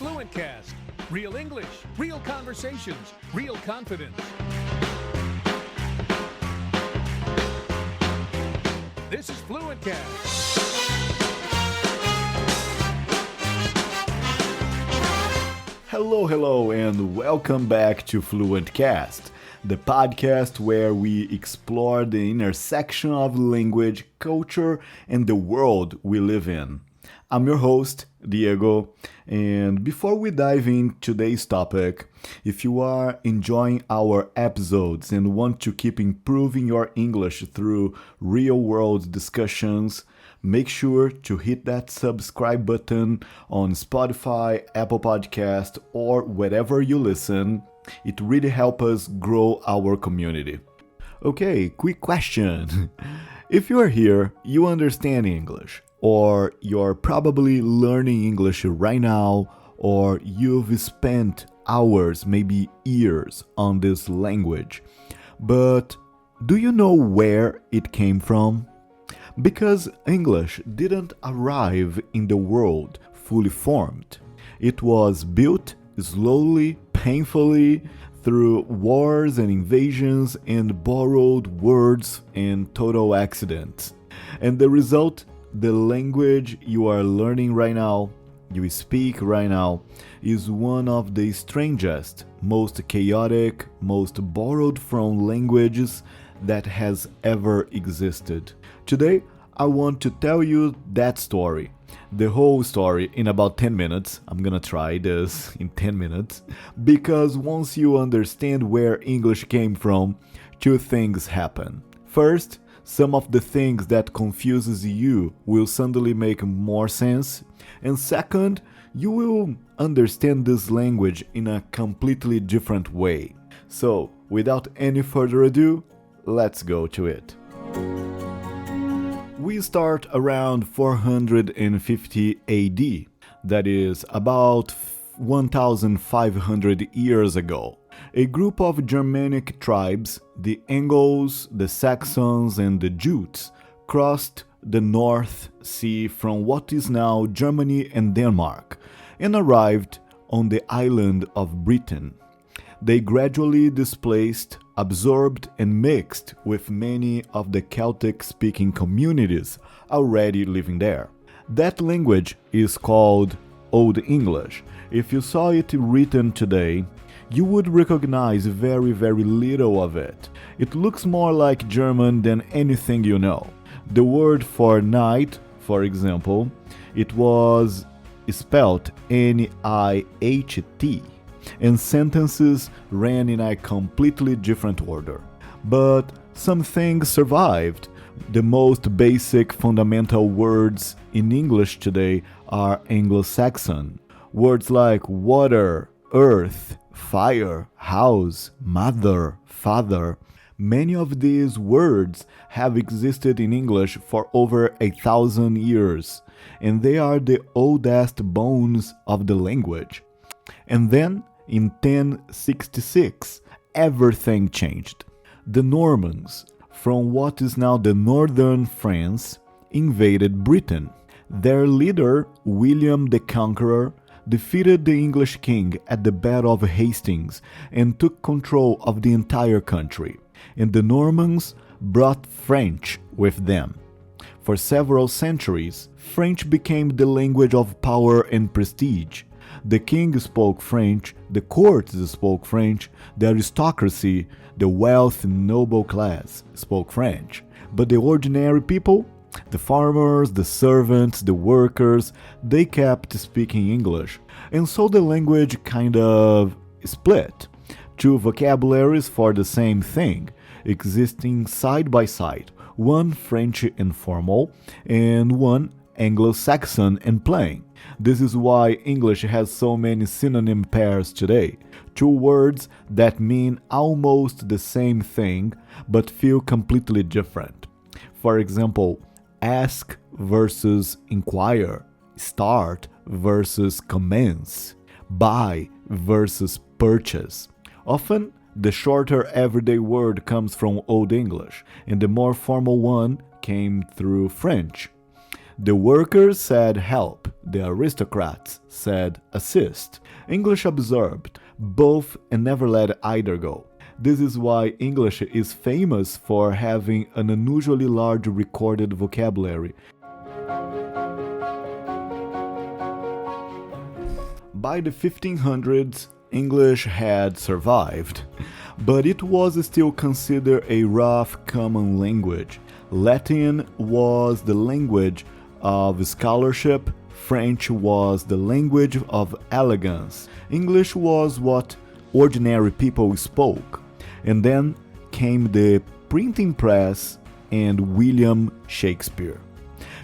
FluentCast. Real English, real conversations, real confidence. This is FluentCast. Hello, and welcome back to FluentCast, the podcast where we explore the intersection of language, culture, and the world we live in. I'm your host, Diego, and before we dive into today's topic, if you are enjoying our episodes and want to keep improving your English through real-world discussions, make sure to hit that subscribe button on Spotify, Apple Podcast, or wherever you listen. It really helps us grow our community. Okay, quick question. If you are here, you understand English, or you're probably learning English right now, or you've spent hours, maybe years on this language. But do you know where it came from? Because English didn't arrive in the world fully formed. It was built slowly, painfully, through wars and invasions and borrowed words and total accidents. And the result, the language you are learning right now, you speak right now, is one of the strangest, most chaotic, most borrowed from languages that has ever existed. Today, I want to tell you that story, the whole story, in about 10 minutes. I'm gonna try this in 10 minutes, because once you understand where English came from, two things happen. First, some of the things that confuses you will suddenly make more sense, and second, you will understand this language in a completely different way. So, without any further ado, let's go to it. We start around 450 AD, that is about 1,500 years ago. A group of Germanic tribes, the Angles, the Saxons, and the Jutes, crossed the North Sea from what is now Germany and Denmark, and arrived on the island of Britain. They gradually displaced, absorbed, and mixed with many of the Celtic-speaking communities already living there. That language is called Old English. If you saw it written today, you would recognize very little of it. It looks more like German than anything you know. The word for night, for example, it was spelled N-I-H-T, and sentences ran in a completely different order. But some things survived. The most basic fundamental words in English today are Anglo-Saxon. Words like water, earth, fire, house, mother, father. Many of these words have existed in English for over 1,000 years, and they are the oldest bones of the language. And then, in 1066, everything changed. The Normans, from what is now the northern France, invaded Britain. Their leader, William the Conqueror, defeated the English king at the Battle of Hastings and took control of the entire country. And the Normans brought French with them. For several centuries, French became the language of power and prestige. The king spoke French, the courts spoke French, the aristocracy, the wealth and noble class spoke French. But the ordinary people, the farmers, the servants, the workers, they kept speaking English. And so the language kind of split. Two vocabularies for the same thing, existing side by side. One French informal and one Anglo-Saxon and plain. This is why English has so many synonym pairs today. Two words that mean almost the same thing but feel completely different. For example, ask versus inquire, start versus commence, buy versus purchase. Often, the shorter everyday word comes from Old English, and the more formal one came through French. The workers said help, the aristocrats said assist. English absorbed both and never let either go. This is why English is famous for having an unusually large recorded vocabulary. By the 1500s, English had survived, but it was still considered a rough common language. Latin was the language of scholarship, French was the language of elegance, English was what ordinary people spoke. And then came the printing press and William Shakespeare.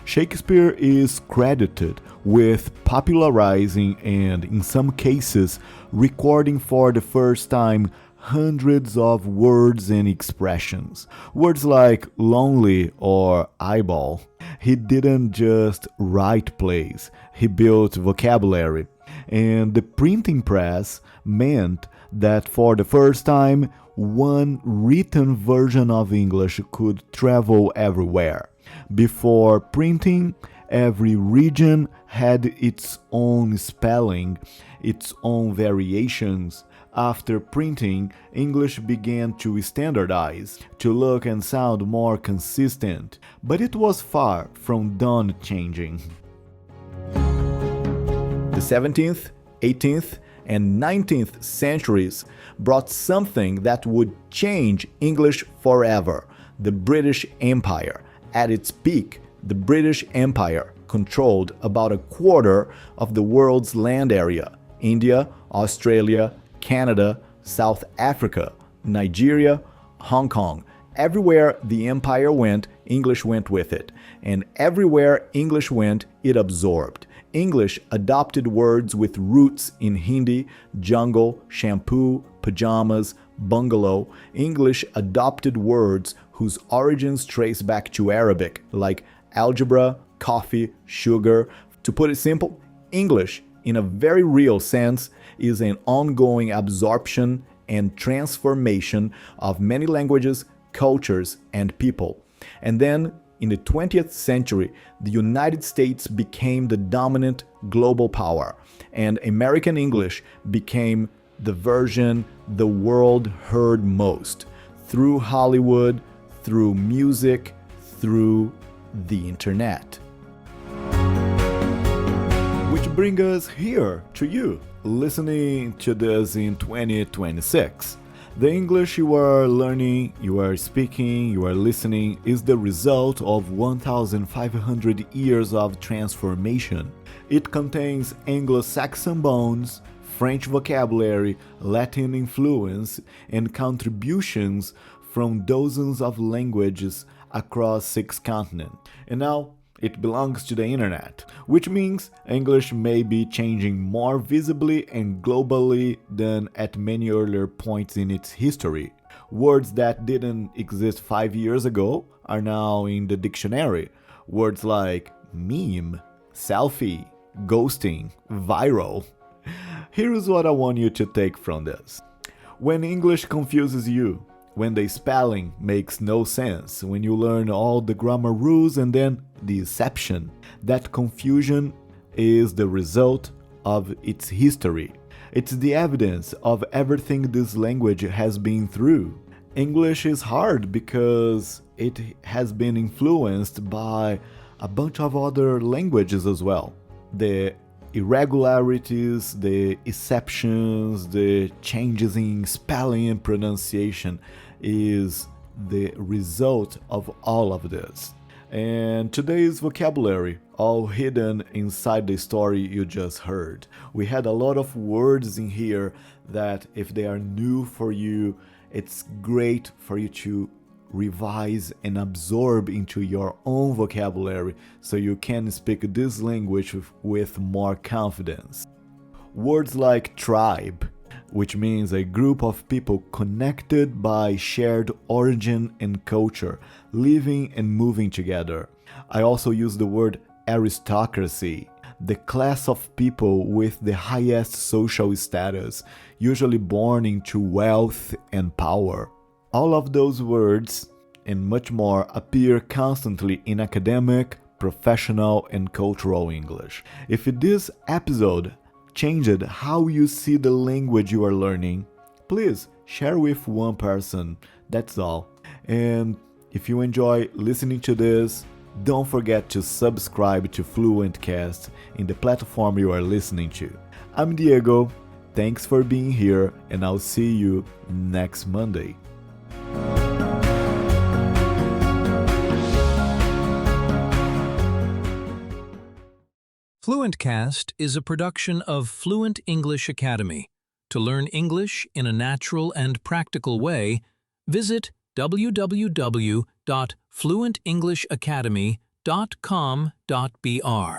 Shakespeare is credited with popularizing and, in some cases, recording for the first time hundreds of words and expressions. Words like lonely or eyeball. He didn't just write plays, he built vocabulary. And the printing press meant that for the first time, one written version of English could travel everywhere. Before printing, every region had its own spelling, its own variations. After printing, English began to standardize, to look and sound more consistent, but it was far from done changing. The 17th, 18th, and 19th centuries brought something that would change English forever: the British Empire. At its peak, the British Empire controlled about a quarter of the world's land area: India, Australia, Canada, South Africa, Nigeria, Hong Kong. Everywhere the empire went, English went with it. And everywhere English went, it absorbed. English adopted words with roots in Hindi, jungle, shampoo, pajamas, bungalow. English adopted words whose origins trace back to Arabic, like algebra, coffee, sugar. To put it simple, English, in a very real sense, is an ongoing absorption and transformation of many languages, cultures, and people. And then, in the 20th century, the United States became the dominant global power, and American English became the version the world heard most, through Hollywood, through music, through the internet. Which brings us here to you, listening to this in 2026. The English you are learning, you are speaking, you are listening is the result of 1,500 years of transformation. It contains Anglo-Saxon bones, French vocabulary, Latin influence, and contributions from dozens of languages across 6 continents. And now, it belongs to the internet, which means English may be changing more visibly and globally than at many earlier points in its history. Words that didn't exist 5 years ago are now in the dictionary. Words like meme, selfie, ghosting, viral. Here's what I want you to take from this. When English confuses you, when the spelling makes no sense, when you learn all the grammar rules and then the exception, that confusion is the result of its history. It's the evidence of everything this language has been through. English is hard because it has been influenced by a bunch of other languages as well. The irregularities, the exceptions, the changes in spelling and pronunciation is the result of all of this. And today's vocabulary, all hidden inside the story you just heard. We had a lot of words in here that if they are new for you, it's great for you to revise and absorb into your own vocabulary so you can speak this language with more confidence. Words like tribe, which means a group of people connected by shared origin and culture, living and moving together. I also use the word aristocracy, the class of people with the highest social status, usually born into wealth and power. All of those words and much more appear constantly in academic, professional and cultural English. If this episode changed how you see the language you are learning, please share with one person. That's all. And if you enjoy listening to this, don't forget to subscribe to FluentCast in the platform you are listening to. I'm Diego. Thanks for being here, and I'll see you next Monday. FluentCast is a production of Fluent English Academy. To learn English in a natural and practical way, visit www.fluentenglishacademy.com.br.